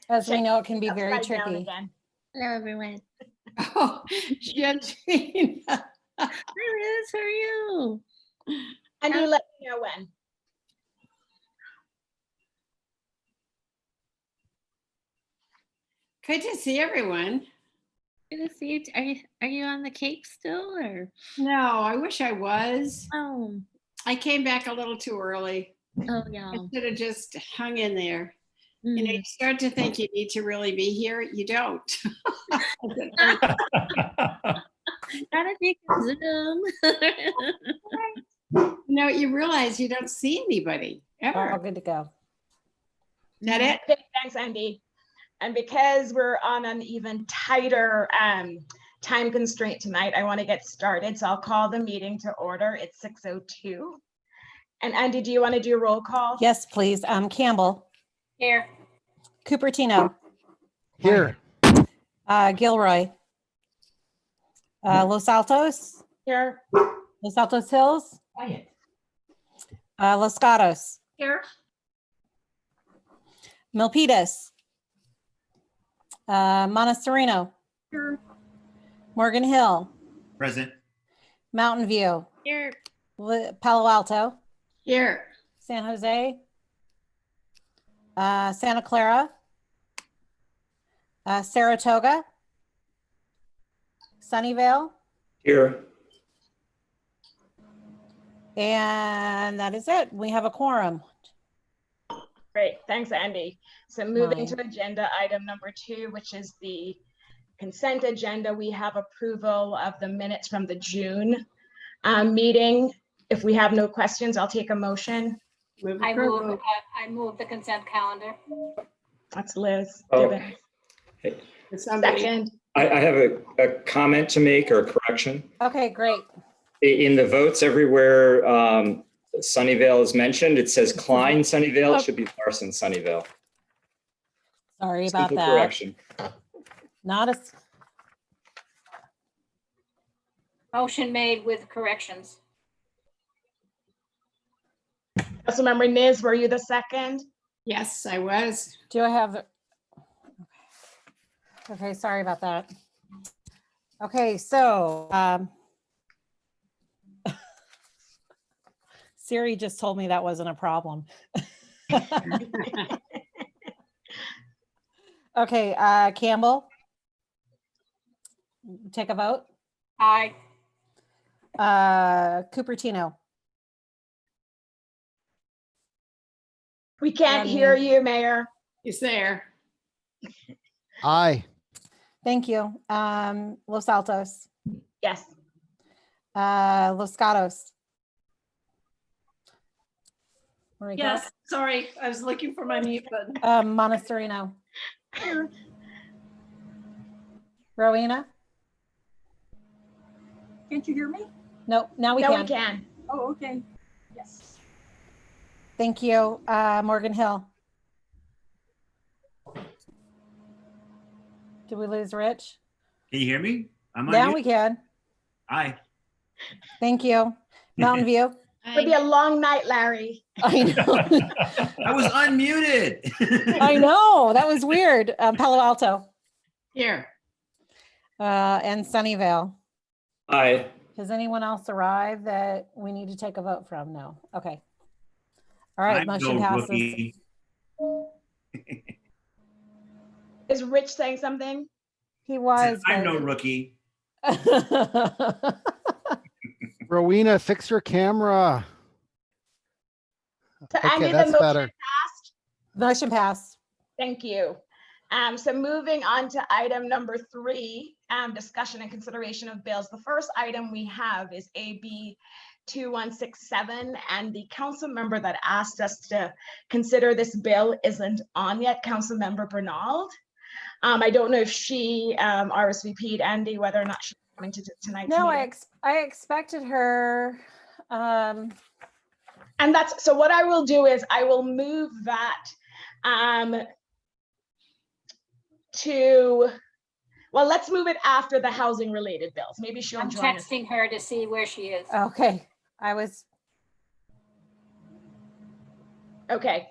As we know, it can be very Upside down tricky. again. Hello, everyone. Oh, Judging. Hi, Liz. How are you? And you let me know when. Good to see everyone. Good to see you. Are you on the Cape still, or? No, I wish I was. Oh, I came back a little too early. oh yeah. I should have just hung in there. You know, Mm. you start to think you need to really be here. You don't. Not if you can Zoom. No, you realize you don't see anybody All ever. good to go. Is that it? Okay, thanks, Andy. And because we're on an even tighter time constraint tonight, I want to get started. So I'll call the meeting to order. It's 6:02. And Andy, do you want to do a roll call? Yes, please. Campbell, Here. Cupertino, Here. Gilroy, Los Altos, Here. Los Altos Hills, Los Gatos, Here. Milpitas, Montessorino, Morgan Hill, Present. Mountain View, Here. Palo Alto, Here. San Jose, Santa Clara, Saratoga, Sunnyvale, Here. and that is it. We have a quorum. Great, thanks, Andy. So moving Fine. to agenda item number 2, which is the consent agenda, we have approval of the minutes from the June meeting. If we have no questions, I'll take a motion. Move I approval. move the consent calendar. That's Liz. Oh. Gibbons. Somebody. Second. I have a comment to make or a correction. Okay, great. In the votes everywhere, Sunnyvale is mentioned. It says Klein Sunnyvale. It should be Larson Sunnyvale. Sorry about Simple that. correction. Not a, Motion made with corrections. Councilmember Niz, were you the second? Yes, I was. do I have? Okay, sorry about that. Okay, so Siri just told me that wasn't a problem. Okay, Campbell, take a vote. Aye. Cupertino, We can't hear you, Mayor. He's there. Aye. thank you. Los Altos, Yes. Los Gatos. Marika? Yes, sorry, I was looking for my mute button. Montessorino, Rowena? Can't you hear me? No, now we No, can. we can. Oh, okay. Yes. Thank you. Morgan Hill. Did we lose Rich? Can you hear me? I'm on Now mute. we can. Aye. Thank you. Mountain View. It'll be a long night, Larry. I know. I was unmuted. I know. That was weird. Palo Alto Here. and Sunnyvale. Aye. Has anyone else arrived that we need to take a vote from? No. Okay. All right. I'm Motion no passes. rookie. Is Rich saying something? He was. I'm no but- rookie. Rowena, fix your camera. So Okay, Andy, the that's motion better. passed. Motion passed. Thank you. So moving on to item number 3, discussion and consideration of bills. The first item we have is AB 2167, and the council member that asked us to consider this bill isn't on yet, Council Member Bernald. I don't know if she RSVP'd Andy, whether or not she's coming to tonight's No, meeting. I expected her. And that's, so what I will do is I will move that to, well, let's move it after the housing related bills. Maybe she'll I'm join us. texting her to see where she is. Okay. I was. Okay.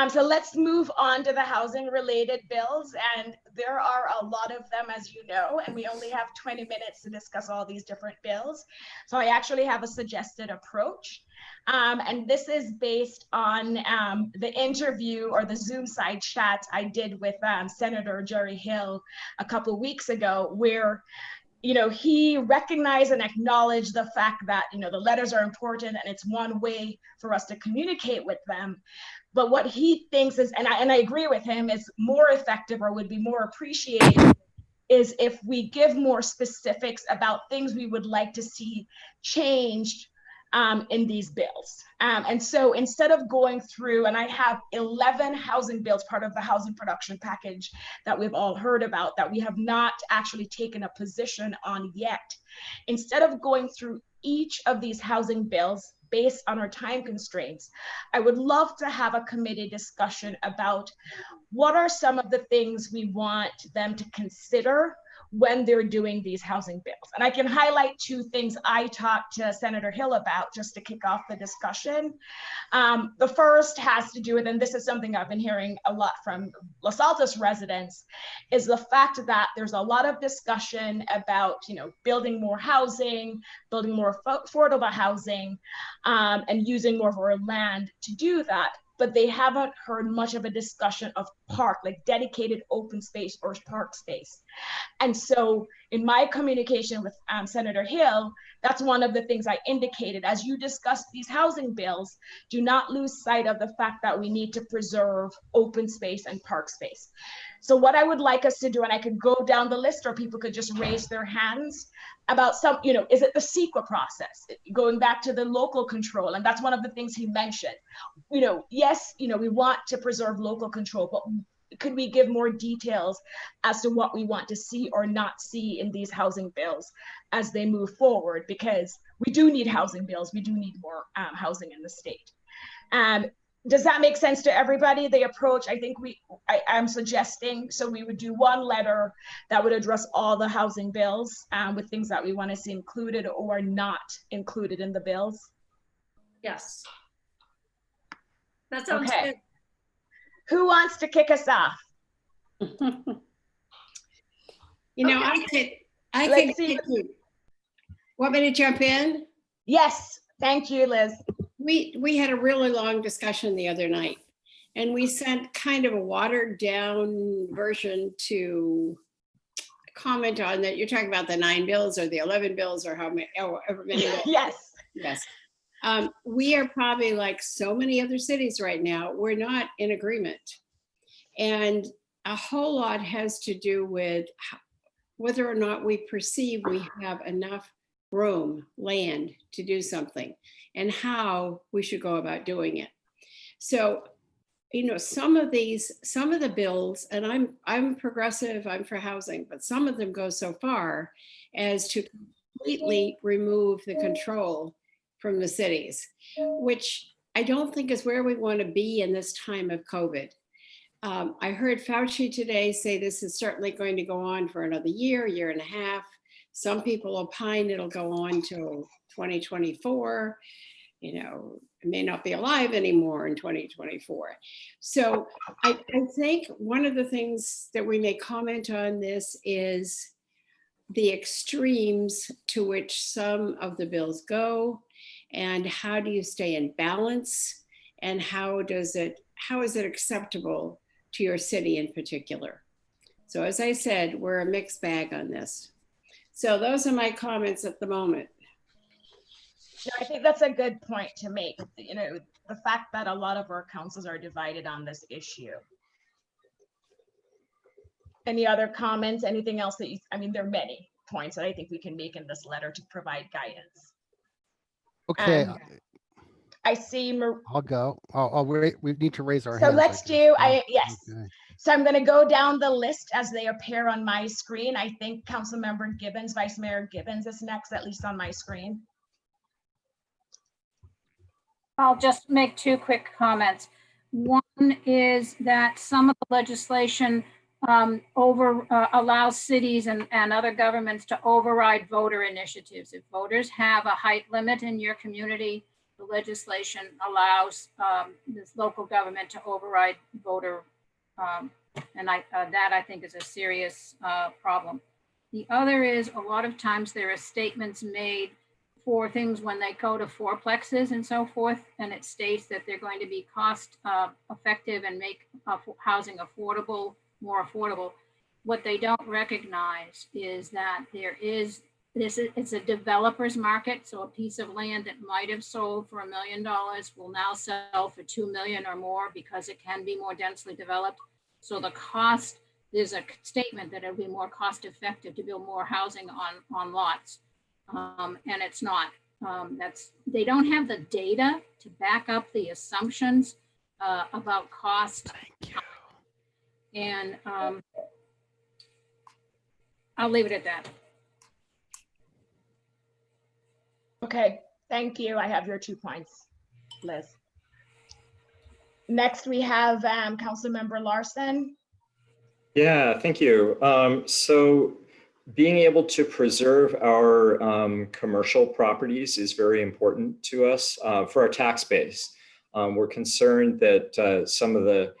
So let's move on to the housing related bills. And there are a lot of them, as you know, and we only have 20 minutes to discuss all these different bills. So I actually have a suggested approach. And this is based on the interview or the Zoom side chat I did with Senator Jerry Hill a couple of weeks ago, where he recognized and acknowledged the fact that, the letters are important and it's one way for us to communicate with them. But what he thinks is, and I agree with him, is more effective or would be more appreciated is if we give more specifics about things we would like to see changed in these bills. And so instead of going through, and I have 11 housing bills, part of the housing production package that we've all heard about that we have not actually taken a position on yet. Instead of going through each of these housing bills based on our time constraints, I would love to have a committee discussion about what are some of the things we want them to consider when they're doing these housing bills. And I can highlight 2 things I talked to Senator Hill about just to kick off the discussion. The first has to do with, and this is something I've been hearing a lot from Los Altos residents, is the fact that there's a lot of discussion about, building more housing, building more affordable housing, and using more of our land to do that. But they haven't heard much of a discussion of park, like dedicated open space or park space. And so in my communication with Senator Hill, that's one of the things I indicated. As you discuss these housing bills, do not lose sight of the fact that we need to preserve open space and park space. So what I would like us to do, and I could go down the list or people could just raise their hands about some, is it the CEQA process? Going back to the local control, and that's one of the things he mentioned. Yes, we want to preserve local control, but could we give more details as to what we want to see or not see in these housing bills as they move forward? Because we do need housing bills, we do need more housing in the state. Does that make sense to everybody? The approach, I think I'm suggesting, so we would do one letter that would address all the housing bills with things that we want to see included or not included in the bills. Yes. That sounds Okay. good. Who wants to kick us off? I Let's could, see. want me to jump in? Yes, thank you, Liz. We had a really long discussion the other night, and we sent kind of a watered down version to comment on that. You're talking about the 9 bills or the 11 bills or however many. Yes. Yes. We are probably like so many other cities right now, we're not in agreement. And a whole lot has to do with whether or not we perceive we have enough room, land to do something, and how we should go about doing it. So, some of the bills, and I'm progressive, I'm for housing, but some of them go so far as to completely remove the control from the cities, which I don't think is where we want to be in this time of COVID. I heard Fauci today say this is certainly going to go on for another year and a half. Some people opine it'll go on till 2024. It may not be alive anymore in 2024. So I think one of the things that we may comment on this is the extremes to which some of the bills go, and how do you stay in balance, and how is it acceptable to your city in particular? So as I said, we're a mixed bag on this. So those are my comments at the moment. I think that's a good point to make, the fact that a lot of our councils are divided on this issue. Any other comments, anything else that there are many points that I think we can make in this letter to provide guidance. Okay, I see. I'll go. I'll wait. We need to raise our So hands. let's do, yes. Okay. So I'm going to go down the list as they appear on my screen. I think Councilmember Gibbons, Vice Mayor Gibbons is next, at least on my screen. I'll just make 2 quick comments. One is that some of the legislation allows cities and other governments to override voter initiatives. If voters have a height limit in your community, the legislation allows this local government to override voter. And that I think is a serious problem. The other is a lot of times there are statements made for things when they go to fourplexes and so forth, and it states that they're going to be cost effective and make housing affordable, more affordable. What they don't recognize is that it's a developer's market. So a piece of land that might have sold for $1 million will now sell for 2 million or more because it can be more densely developed. So the cost, there's a statement that it'll be more cost effective to build more housing on lots. And it's not. They don't have the data to back up the assumptions about cost. Thank you. And I'll leave it at that. Okay, thank you. I have your 2 points, Liz. Next, we have Councilmember Larson. Yeah, thank you. So being able to preserve our commercial properties is very important to us for our tax base. We're concerned that some of the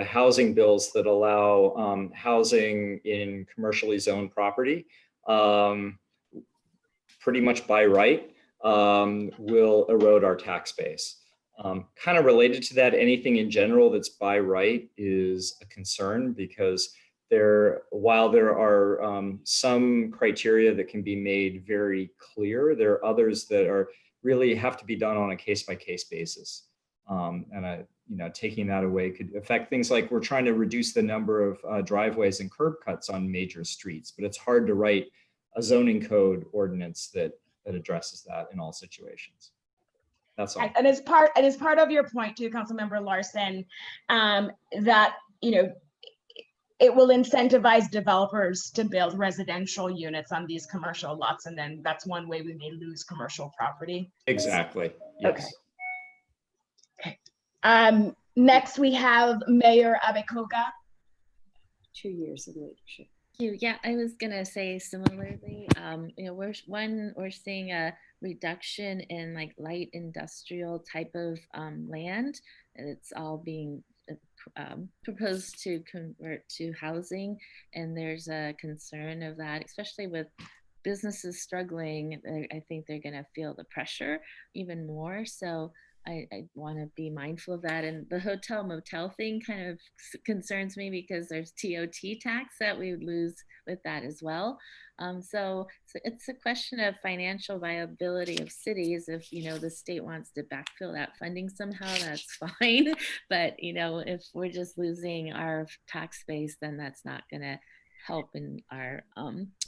housing bills that allow housing in commercially zoned property pretty much by right will erode our tax base. Kind of related to that, anything in general that's by right is a concern because while there are some criteria that can be made very clear, there are others that are really have to be done on a case-by-case basis. Taking that away could affect things like we're trying to reduce the number of driveways and curb cuts on major streets, but it's hard to write a zoning code ordinance that addresses that in all situations. That's all. And as part of your point too, Councilmember Larson, that it will incentivize developers to build residential units on these commercial lots, and then that's one way we may lose commercial property. Exactly. Yes. Okay. Next, we have Mayor Abekoga. 2 years of leadership. Yeah, I was gonna say similarly. We're seeing a reduction in like light industrial type of land. It's all being proposed to convert to housing, and there's a concern of that, especially with businesses struggling. I think they're going to feel the pressure even more. So I want to be mindful of that. And the hotel motel thing kind of concerns me because there's TOT tax that we would lose with that as well. So it's a question of financial viability of cities. If the state wants to backfill that funding somehow, that's fine. But if we're just losing our tax base, then that's not going to help in our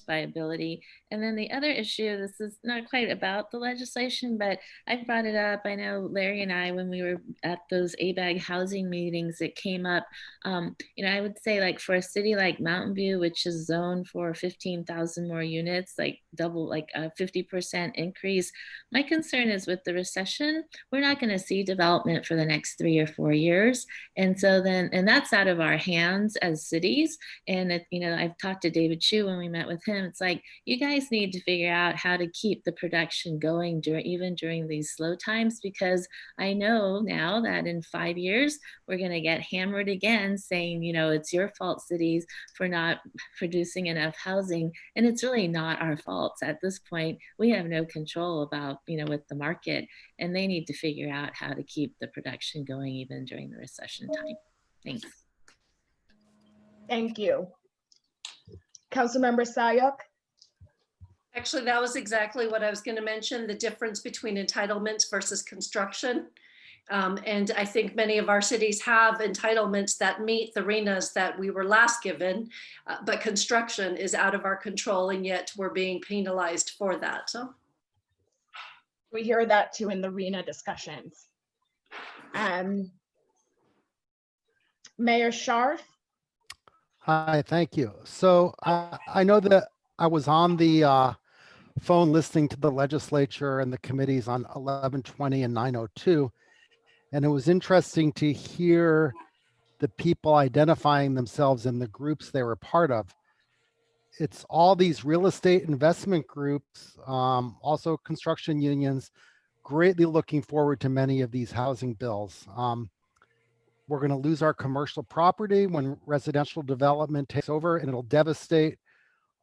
viability. And then the other issue, this is not quite about the legislation, but I brought it up. I know Larry and I, when we were at those ABAG housing meetings, it came up. I would say like for a city like Mountain View, which is zoned for 15,000 more units, like double, like a 50% increase. My concern is with the recession, we're not going to see development for the next 3 or 4 years. And so then, and that's out of our hands as cities. And I've talked to David Chu when we met with him. It's like, you guys need to figure out how to keep the production going even during these slow times, because I know now that in 5 years, we're going to get hammered again saying, it's your fault, cities, for not producing enough housing. And it's really not our fault. At this point, we have no control about, with the market, and they need to figure out how to keep the production going even during the recession time. Thanks. Thank you. Councilmember Sayok. Actually, that was exactly what I was going to mention, the difference between entitlements versus construction. And I think many of our cities have entitlements that meet the RHNAs that we were last given, but construction is out of our control, and yet we're being penalized for that. So We hear that too in the RHNA discussions. Mayor Scharf. Hi, thank you. So I know that I was on the phone listening to the legislature and the committees on 1120 and 902. And it was interesting to hear the people identifying themselves in the groups they were part of. It's all these real estate investment groups, also construction unions, greatly looking forward to many of these housing bills. We're going to lose our commercial property when residential development takes over, and it'll devastate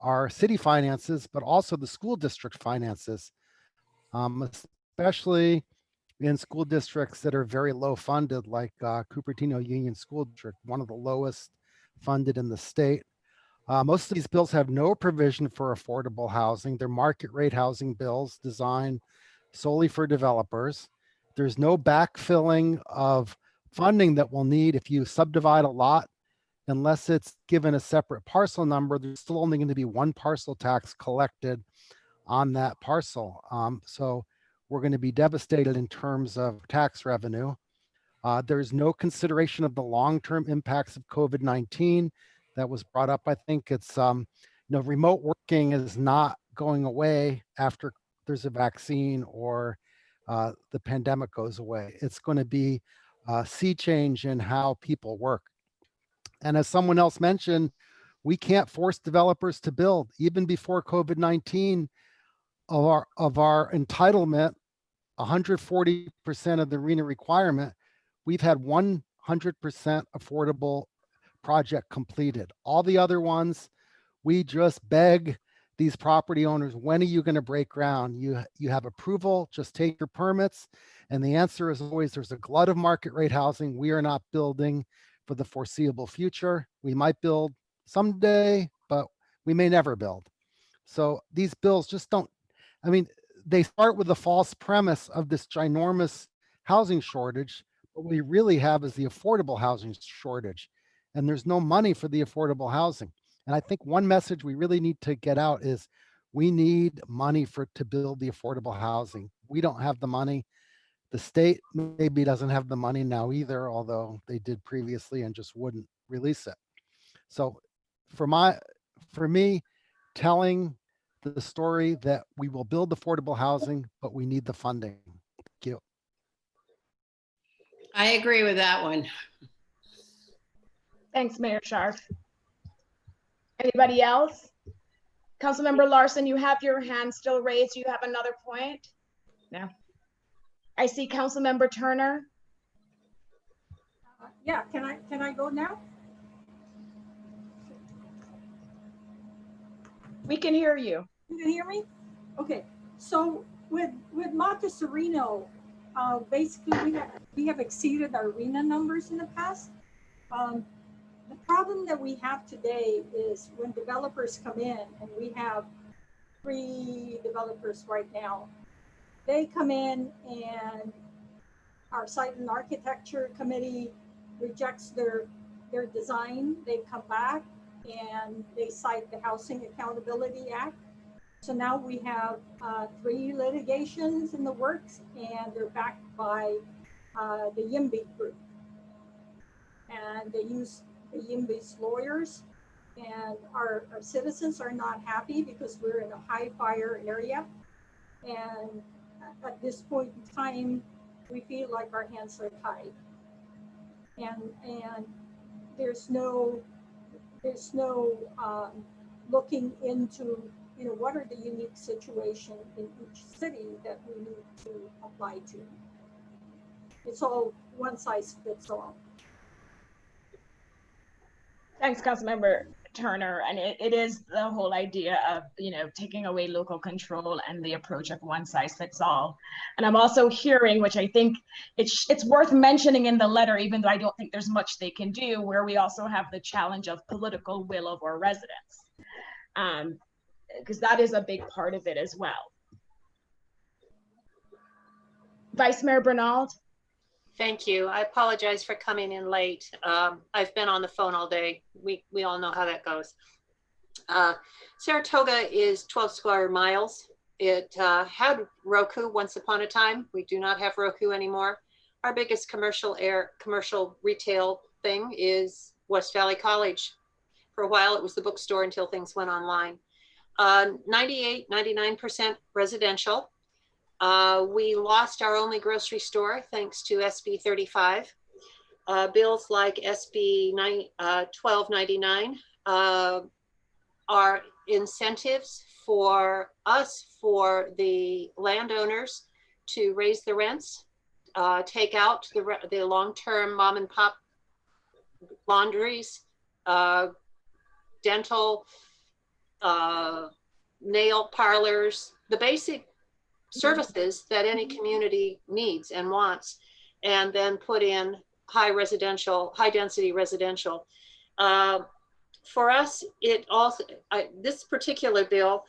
our city finances, but also the school district finances, especially in school districts that are very low funded, like Cupertino Union School District, one of the lowest funded in the state. Most of these bills have no provision for affordable housing. They're market rate housing bills designed solely for developers. There's no backfilling of funding that we'll need if you subdivide a lot. Unless it's given a separate parcel number, there's still only going to be one parcel tax collected on that parcel. So we're going to be devastated in terms of tax revenue. There's no consideration of the long-term impacts of COVID-19 that was brought up. I think it's, remote working is not going away after there's a vaccine or the pandemic goes away. It's going to be a sea change in how people work. And as someone else mentioned, we can't force developers to build. Even before COVID-19, of our entitlement, 140% of the RHNA requirement, we've had 100% affordable project completed. All the other ones, we just beg these property owners, when are you going to break ground? You have approval, just take your permits. And the answer is always, there's a glut of market rate housing. We are not building for the foreseeable future. We might build someday, but we may never build. So these bills just don't, they start with the false premise of this ginormous housing shortage. What we really have is the affordable housing shortage, and there's no money for the affordable housing. And I think one message we really need to get out is we need money to build the affordable housing. We don't have the money. The state maybe doesn't have the money now either, although they did previously and just wouldn't release it. So for me, telling the story that we will build affordable housing, but we need the funding. Thank you. I agree with that one. Thanks, Mayor Scharf. Anybody else? Councilmember Larson, you have your hand still raised. You have another point? No. I see Councilmember Turner. Yeah, can I go now? We can hear you. You can hear me? Okay, so with Montecito, basically we have exceeded our RHNA numbers in the past. The problem that we have today is when developers come in, and we have 3 developers right now, they come in and our site and architecture committee rejects their design. They come back and they cite the Housing Accountability Act. So now we have 3 litigations in the works, and they're backed by the YIMBY group. And they use the YIMBY's lawyers, and our citizens are not happy because we're in a high fire area. And at this point in time, we feel like our hands are tied. And there's no looking into, what are the unique situation in each city that we need to apply to. It's all one size fits all. Thanks, Councilmember Turner. And it is the whole idea of, taking away local control and the approach of one size fits all. And I'm also hearing, which I think it's worth mentioning in the letter, even though I don't think there's much they can do, where we also have the challenge of political will of our residents. Because that is a big part of it as well. Vice Mayor Bernald. Thank you. I apologize for coming in late. I've been on the phone all day. We all know how that goes. Saratoga is 12 square miles. It had Roku once upon a time. We do not have Roku anymore. Our biggest commercial retail thing is West Valley College. For a while, it was the bookstore until things went online. 99% residential. We lost our only grocery store thanks to SB 35. Bills like SB 1299 are incentives for us, for the landowners, to raise the rents, take out the long-term mom and pop laundries, dental, nail parlors, the basic services that any community needs and wants, and then put in high density residential. For us, it also, this particular bill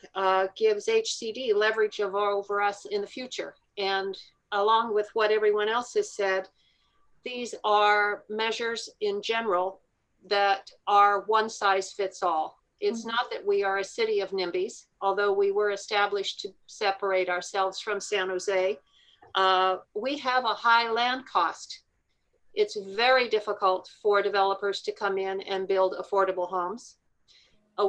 gives HCD leverage over us in the future. And along with what everyone else has said, these are measures in general that are one size fits all. It's not that we are a city of NIMBYs, although we were established to separate ourselves from San Jose. We have a high land cost. It's very difficult for developers to come in and build affordable homes.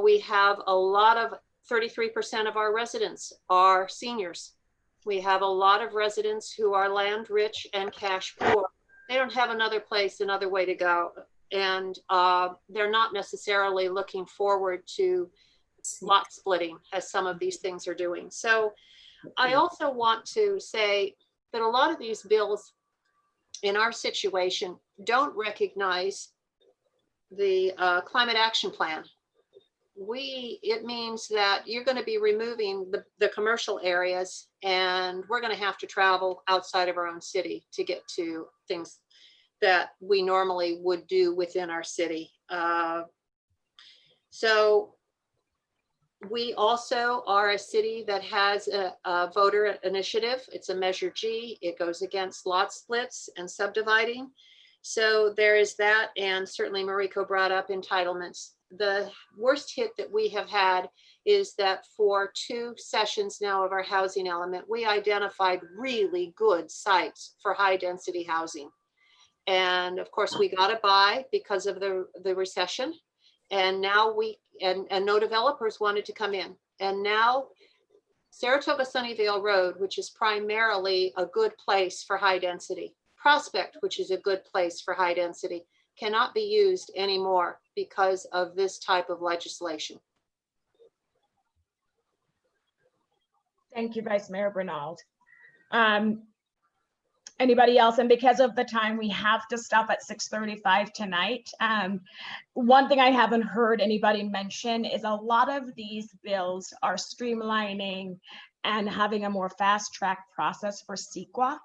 We have a lot of, 33% of our residents are seniors. We have a lot of residents who are land rich and cash poor. They don't have another place, another way to go. And they're not necessarily looking forward to lot splitting as some of these things are doing. So I also want to say that a lot of these bills in our situation don't recognize the climate action plan. It means that you're going to be removing the commercial areas, and we're going to have to travel outside of our own city to get to things that we normally would do within our city. So we also are a city that has a voter initiative. It's a Measure G. It goes against lot splits and subdividing. So there is that. And certainly Mariko brought up entitlements. The worst hit that we have had is that for 2 sessions now of our housing element, we identified really good sites for high density housing. And of course we got a buy because of the recession. And now and no developers wanted to come in. And now Saratoga Sunnyvale Road, which is primarily a good place for high density, Prospect, which is a good place for high density, cannot be used anymore because of this type of legislation. Thank you, Vice Mayor Bernald. Anybody else? And because of the time, we have to stop at 6:35 tonight. One thing I haven't heard anybody mention is a lot of these bills are streamlining and having a more fast track process for CEQA.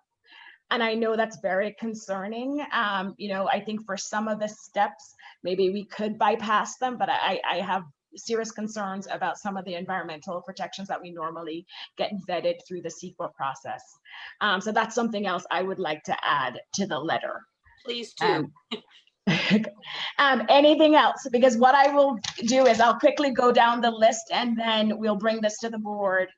And I know that's very concerning. I think for some of the steps, maybe we could bypass them, but I have serious concerns about some of the environmental protections that we normally get vetted through the CEQA process. So that's something else I would like to add to the letter. Please do. Anything else? Because what I will do is I'll quickly go down the list and then we'll bring this to the board.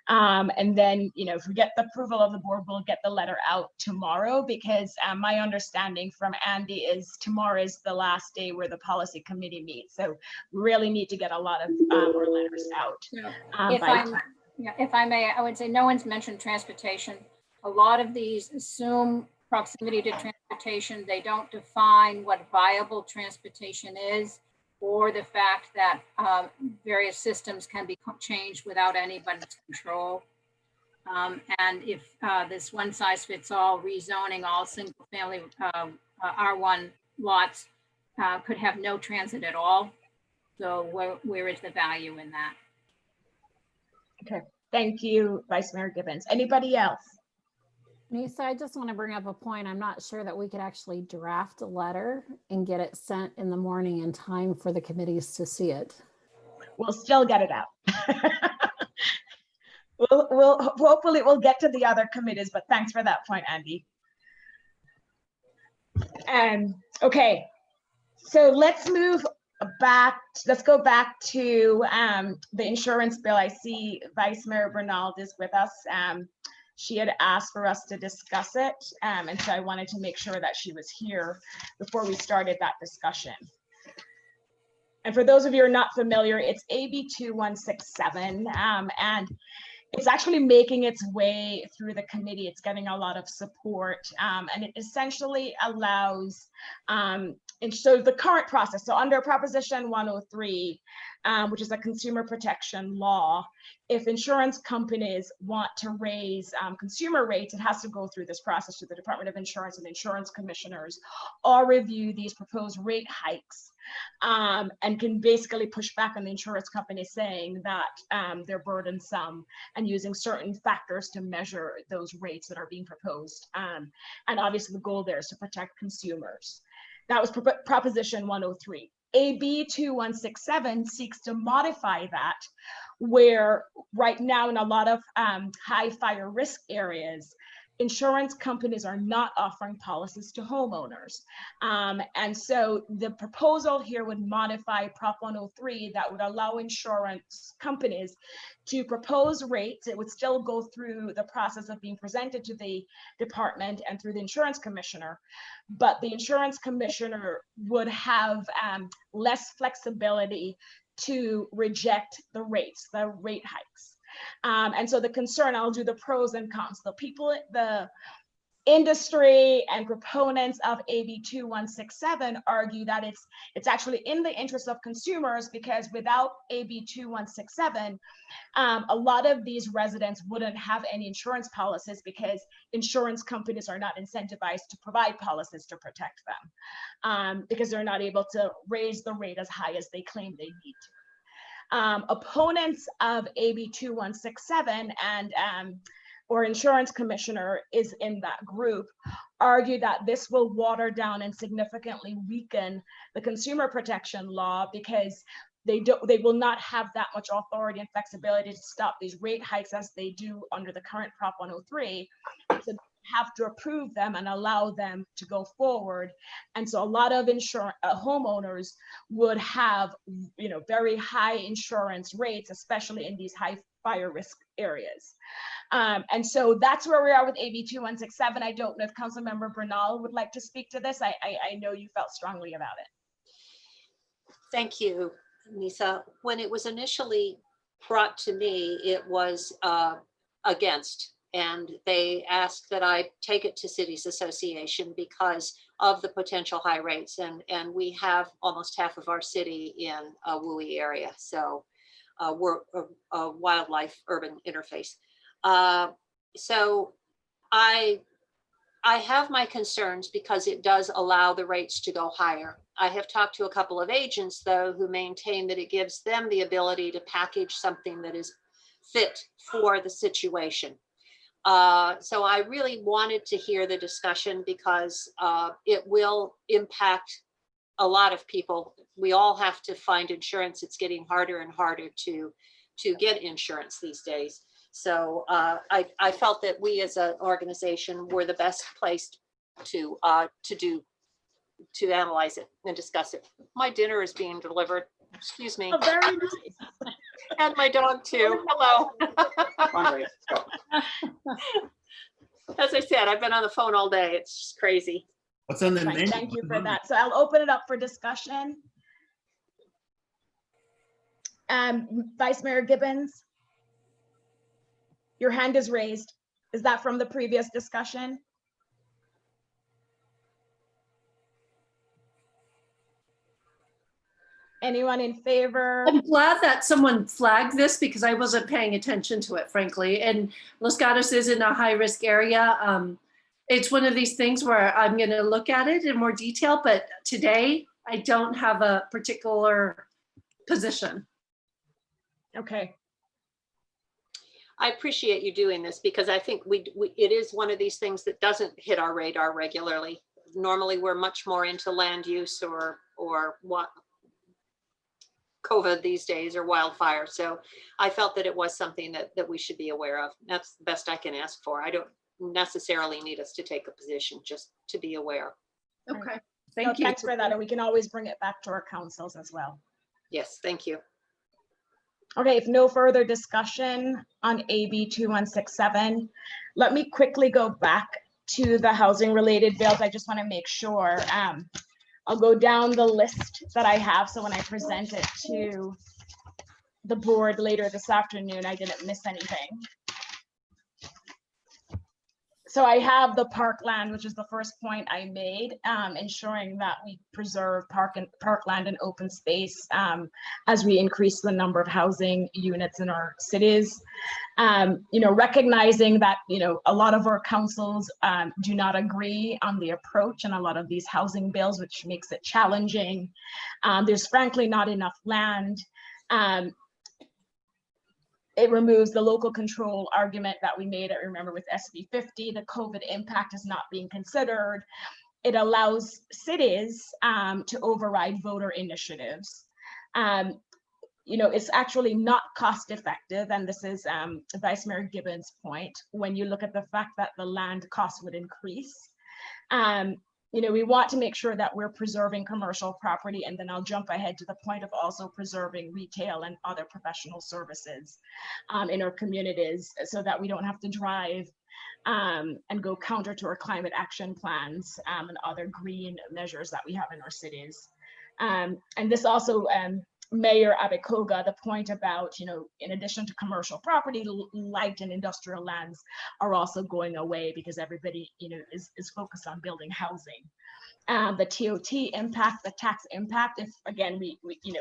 And then, if we get the approval of the board, we'll get the letter out tomorrow, because my understanding from Andy is tomorrow is the last day where the policy committee meets. So we really need to get a lot of our letters out. If I may, I would say no one's mentioned transportation. A lot of these assume proximity to transportation. They don't define what viable transportation is, or the fact that various systems can be changed without anybody's control. And if this one size fits all rezoning all single family R1 lots could have no transit at all. So where is the value in that? Okay, thank you, Vice Mayor Gibbons. Anybody else? Nisa, I just want to bring up a point. I'm not sure that we could actually draft a letter and get it sent in the morning in time for the committees to see it. We'll still get it out. Hopefully we'll get to the other committees, but thanks for that point, Andy. Okay, so let's move back. Let's go back to the insurance bill. I see Vice Mayor Bernald is with us. She had asked for us to discuss it, and so I wanted to make sure that she was here before we started that discussion. And for those of you who are not familiar, it's AB 2167, and it's actually making its way through the committee. It's getting a lot of support, and it essentially allows, and so the current process, so under Proposition 103, which is a consumer protection law, if insurance companies want to raise consumer rates, it has to go through this process to the Department of Insurance and insurance commissioners, or review these proposed rate hikes, and can basically push back on the insurance company saying that they're burdensome and using certain factors to measure those rates that are being proposed. And obviously the goal there is to protect consumers. That was Proposition 103. AB 2167 seeks to modify that, where right now in a lot of high fire risk areas, insurance companies are not offering policies to homeowners. And so the proposal here would modify Prop 103 that would allow insurance companies to propose rates. It would still go through the process of being presented to the department and through the insurance commissioner, but the insurance commissioner would have less flexibility to reject the rates, the rate hikes. And so the concern, I'll do the pros and cons. The people, the industry and proponents of AB 2167 argue that it's actually in the interest of consumers, because without AB 2167, a lot of these residents wouldn't have any insurance policies, because insurance companies are not incentivized to provide policies to protect them, because they're not able to raise the rate as high as they claim they need to. Opponents of AB 2167 and or insurance commissioner is in that group, argue that this will water down and significantly weaken the consumer protection law, because they will not have that much authority and flexibility to stop these rate hikes as they do under the current Prop 103. So have to approve them and allow them to go forward. And so a lot of homeowners would have, very high insurance rates, especially in these high fire risk areas. And so that's where we are with AB 2167. I don't know if Councilmember Bernal would like to speak to this. I know you felt strongly about it. Thank you, Nisa. When it was initially brought to me, it was against. And they asked that I take it to Cities Association because of the potential high rates. And we have almost half of our city in a WUI area. So we're a wildlife urban interface. So I have my concerns because it does allow the rates to go higher. I have talked to a couple of agents, though, who maintain that it gives them the ability to package something that is fit for the situation. So I really wanted to hear the discussion because it will impact a lot of people. We all have to find insurance. It's getting harder and harder to get insurance these days. So I felt that we as an organization were the best placed to analyze it and discuss it. My dinner is being delivered. Excuse me. Oh, very nice. And my dog too. Hello. As I said, I've been on the phone all day. It's just crazy. What's on the Right, menu? thank you for that. So I'll open it up for discussion. Vice Mayor Gibbons, your hand is raised. Is that from the previous discussion? Anyone in favor? I'm glad that someone flagged this because I wasn't paying attention to it, frankly. And Los Gatos is in a high risk area. It's one of these things where I'm going to look at it in more detail, but today I don't have a particular position. Okay. I appreciate you doing this because I think it is one of these things that doesn't hit our radar regularly. Normally, we're much more into land use or what COVID these days or wildfire. So I felt that it was something that we should be aware of. That's the best I can ask for. I don't necessarily need us to take a position, just to be aware. Okay, No, thank you. thanks for that. And we can always bring it back to our councils as well. Yes, thank you. Okay, if no further discussion on AB 2167, let me quickly go back to the housing related bills. I just want to make sure. I'll go down the list that I have. So when I present it to the board later this afternoon, I didn't miss anything. So I have the parkland, which is the first point I made, ensuring that we preserve parkland and open space as we increase the number of housing units in our cities. Recognizing that, a lot of our councils do not agree on the approach and a lot of these housing bills, which makes it challenging. There's frankly not enough land. It removes the local control argument that we made, I remember, with SB 50. The COVID impact is not being considered. It allows cities to override voter initiatives. It's actually not cost effective. And this is Vice Mayor Gibbons' point, when you look at the fact that the land cost would increase. We want to make sure that we're preserving commercial property, and then I'll jump ahead to the point of also preserving retail and other professional services in our communities, so that we don't have to drive and go counter to our climate action plans and other green measures that we have in our cities. And this also, Mayor Abekoga, the point about, in addition to commercial property, light and industrial lands are also going away because everybody, is focused on building housing. The TOT impact, the tax impact, if again, we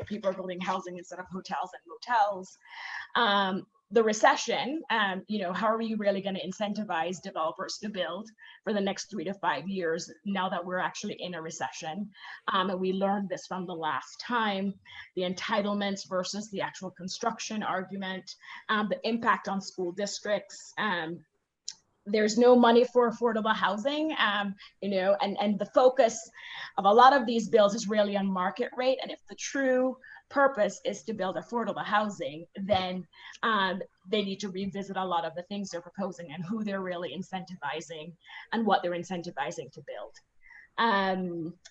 people are building housing instead of hotels and motels. The recession, how are we really going to incentivize developers to build for the next 3 to 5 years now that we're actually in a recession? And we learned this from the last time, the entitlements versus the actual construction argument, the impact on school districts. There's no money for affordable housing, and the focus of a lot of these bills is really on market rate. And if the true purpose is to build affordable housing, then they need to revisit a lot of the things they're proposing and who they're really incentivizing and what they're incentivizing to build.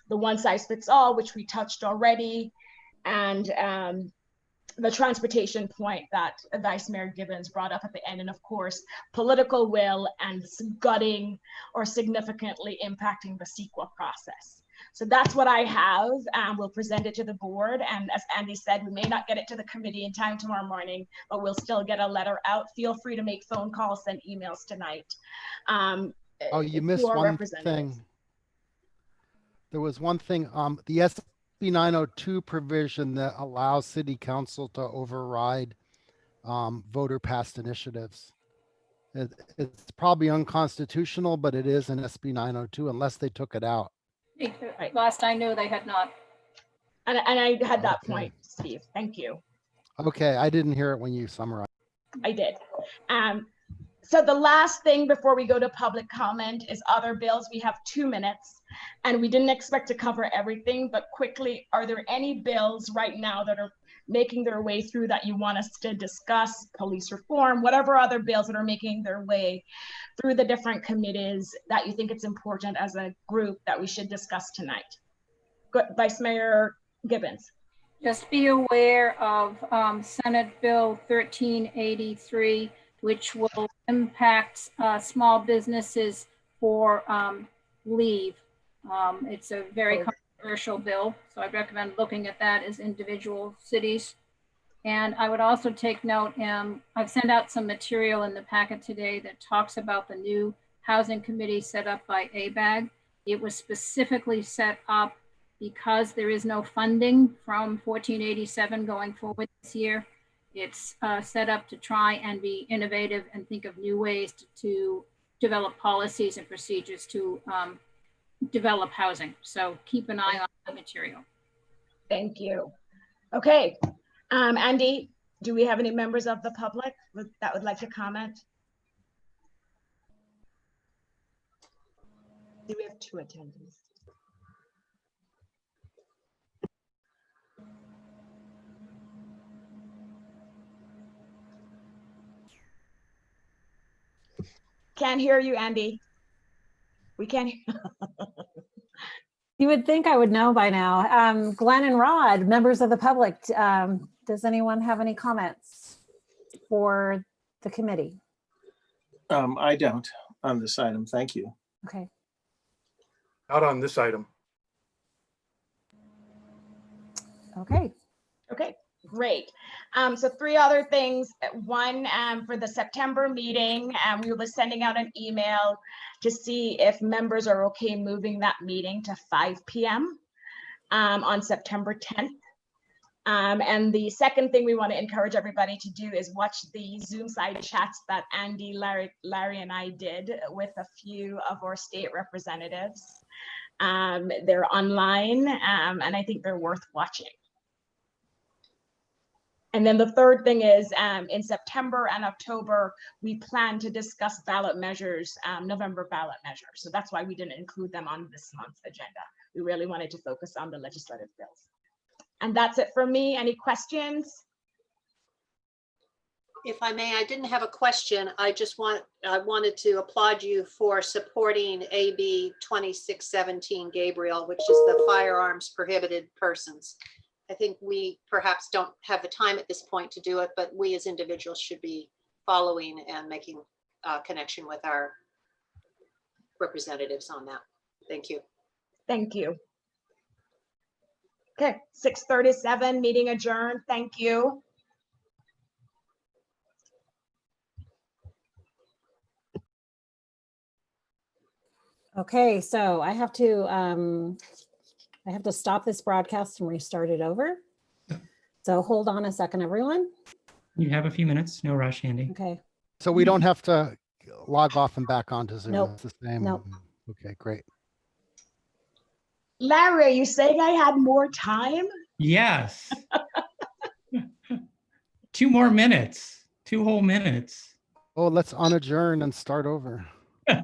The one size fits all, which we touched already, and the transportation point that Vice Mayor Gibbons brought up at the end, and of course, political will and gutting or significantly impacting the CEQA process. So that's what I have. We'll present it to the board. And as Andy said, we may not get it to the committee in time tomorrow morning, but we'll still get a letter out. Feel free to make phone calls, send emails tonight. Oh, you missed one thing. There was one thing, the SB 902 provision that allows city council to override voter passed initiatives. It's probably unconstitutional, but it is in SB 902 unless they took it out. Last I knew, they had not. And I had that point, Steve. Thank you. Okay, I didn't hear it when you summarized. I did. So the last thing before we go to public comment is other bills. We have 2 minutes, and we didn't expect to cover everything, but quickly, are there any bills right now that are making their way through that you want us to discuss? Police reform, whatever other bills that are making their way through the different committees that you think it's important as a group that we should discuss tonight? Good. Vice Mayor Gibbons. Just be aware of Senate Bill 1383, which will impact small businesses for leave. It's a very controversial bill, so I recommend looking at that as individual cities. And I would also take note, I've sent out some material in the packet today that talks about the new housing committee set up by ABAG. It was specifically set up because there is no funding from 1487 going forward this year. It's set up to try and be innovative and think of new ways to develop policies and procedures to develop housing. So keep an eye on the material. Thank you. Okay. Andy, do we have any members of the public that would like to comment? Do we have 2 attendees? Can't hear you, Andy. We can't hear. You would think I would know by now. Glenn and Rod, members of the public, does anyone have any comments for the committee? I don't on this item. Thank you. Okay. Not on this item. Okay. Okay. Great. So 3 other things. One, for the September meeting, we will be sending out an email to see if members are okay moving that meeting to 5 p.m. On September 10th. And the second thing we want to encourage everybody to do is watch the Zoom side chats that Andy, Larry, and I did with a few of our state representatives. They're online, and I think they're worth watching. And then the third thing is in September and October, we plan to discuss ballot measures, November ballot measures. So that's why we didn't include them on this month's agenda. We really wanted to focus on the legislative bills. And that's it for me. Any questions? If I may, I didn't have a question. I wanted to applaud you for supporting AB 2617, Gabriel, which is the firearms prohibited persons. I think we perhaps don't have the time at this point to do it, but we as individuals should be following and making connection with our representatives on that. Thank you. Thank you. Okay, 6:37, meeting adjourned. Thank you. Okay, so I have to stop this broadcast and restart it over. So hold on a second, everyone. You have a few minutes, no rush, Andy. Okay. So we don't have to log off and back onto Zoom. Nope. It's the same. Nope. Okay, great. Larry, are you saying I had more time? Yes. 2 more minutes, 2 whole minutes. Oh, let's unadjourn and start over.